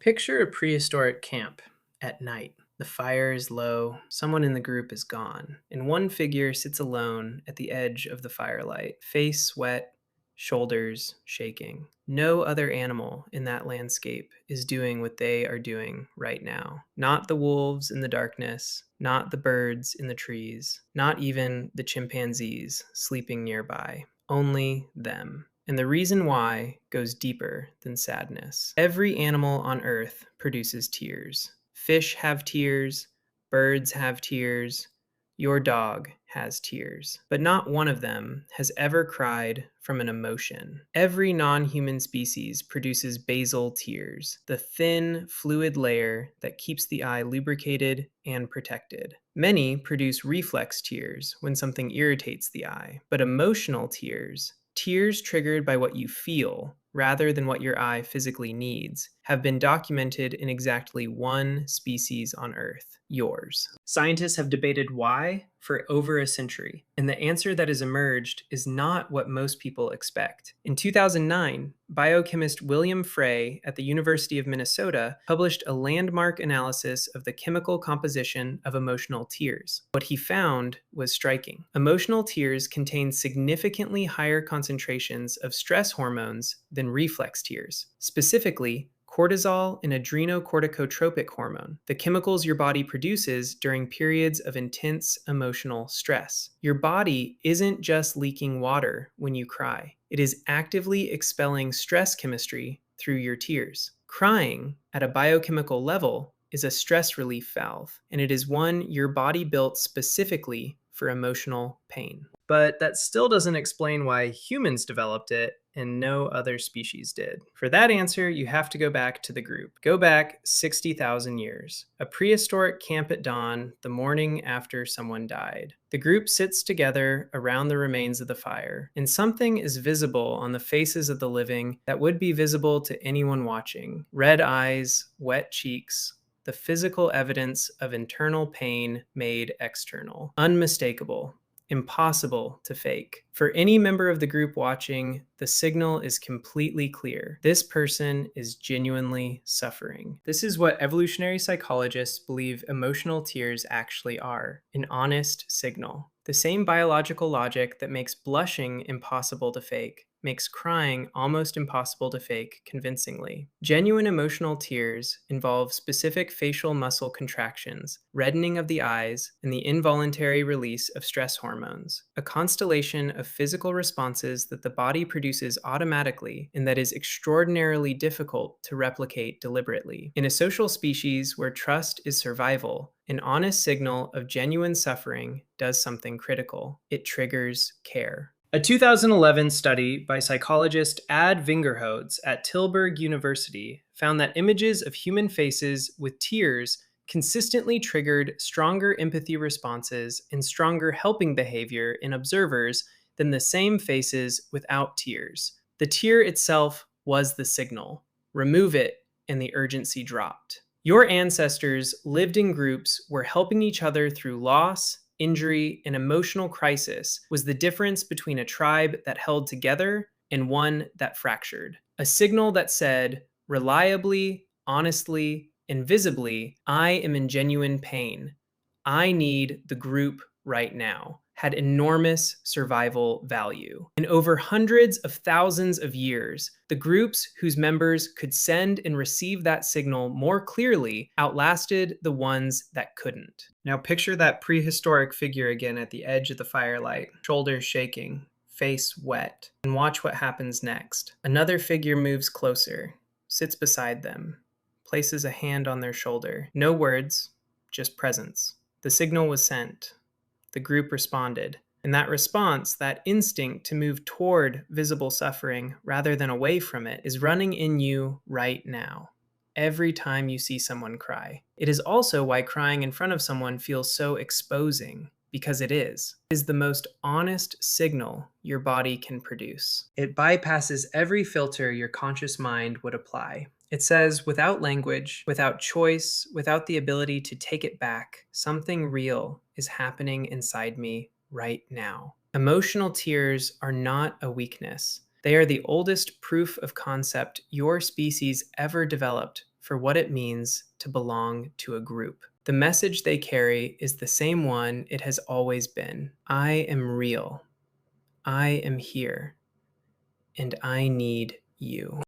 Picture a prehistoric camp at night. The fire is low, someone in the group is gone, and one figure sits alone at the edge of the firelight, face wet, shoulders shaking. No other animal in that landscape is doing what they are doing right now. Not the wolves in the darkness, not the birds in the trees, not even the chimpanzees sleeping nearby. Only them. And the reason why goes deeper than sadness. Every animal on Earth produces tears. Fish have tears, birds have tears, your dog has tears. But not one of them has ever cried from an emotion. Every non-human species produces basal tears, the thin, fluid layer that keeps the eye lubricated and protected. Many produce reflex tears when something irritates the eye, but emotional tears, tears triggered by what you feel rather than what your eye physically needs, have been documented in exactly one species on Earth, yours. Scientists have debated why for over a century, and the answer that has emerged is not what most people expect. In 2009, biochemist William Frey at the University of Minnesota published a landmark analysis of the chemical composition of emotional tears. What he found was striking. Emotional tears contain significantly higher concentrations of stress hormones than reflex tears. Specifically, cortisol and adrenocorticotropic hormone, the chemicals your body produces during periods of intense emotional stress. Your body isn't just leaking water when you cry. It is actively expelling stress chemistry through your tears. Crying, at a biochemical level, is a stress relief valve, and it is one your body built specifically for emotional pain. But that still doesn't explain why humans developed it and no other species did. For that answer, you have to go back to the group. Go back 60,000 years. A prehistoric camp at dawn, the morning after someone died. The group sits together around the remains of the fire, and something is visible on the faces of the living that would be visible to anyone watching. Red eyes, wet cheeks, the physical evidence of internal pain made external. Unmistakable. Impossible to fake. For any member of the group watching, the signal is completely clear. This person is genuinely suffering. This is what evolutionary psychologists believe emotional tears actually are: an honest signal. The same biological logic that makes blushing impossible to fake makes crying almost impossible to fake convincingly. Genuine emotional tears involve specific facial muscle contractions, reddening of the eyes, and the involuntary release of stress hormones, a constellation of physical responses that the body produces automatically and that is extraordinarily difficult to replicate deliberately. In a social species where trust is survival, an honest signal of genuine suffering does something critical. It triggers care. A 2011 study by psychologist Ad Vingerhoets at Tilburg University found that images of human faces with tears consistently triggered stronger empathy responses and stronger helping behavior in observers than the same faces without tears. The tear itself was the signal. Remove it, and the urgency dropped. Your ancestors lived in groups where helping each other through loss, injury, and emotional crisis was the difference between a tribe that held together and one that fractured. A signal that said, reliably, honestly, and visibly, I am in genuine pain. I need the group right now, had enormous survival value. And over hundreds of thousands of years, the groups whose members could send and receive that signal more clearly outlasted the ones that couldn't. Now picture that prehistoric figure again at the edge of the firelight, shoulders shaking, face wet, and watch what happens next. Another figure moves closer, sits beside them, places a hand on their shoulder. No words, just presence. The signal was sent. The group responded. And that response, that instinct to move toward visible suffering rather than away from it, is running in you right now, every time you see someone cry. It is also why crying in front of someone feels so exposing, because it is. It is the most honest signal your body can produce. It bypasses every filter your conscious mind would apply. It says, without language, without choice, without the ability to take it back, something real is happening inside me right now. Emotional tears are not a weakness. They are the oldest proof of concept your species ever developed for what it means to belong to a group. The message they carry is the same one it has always been. I am real. I am here. And I need you.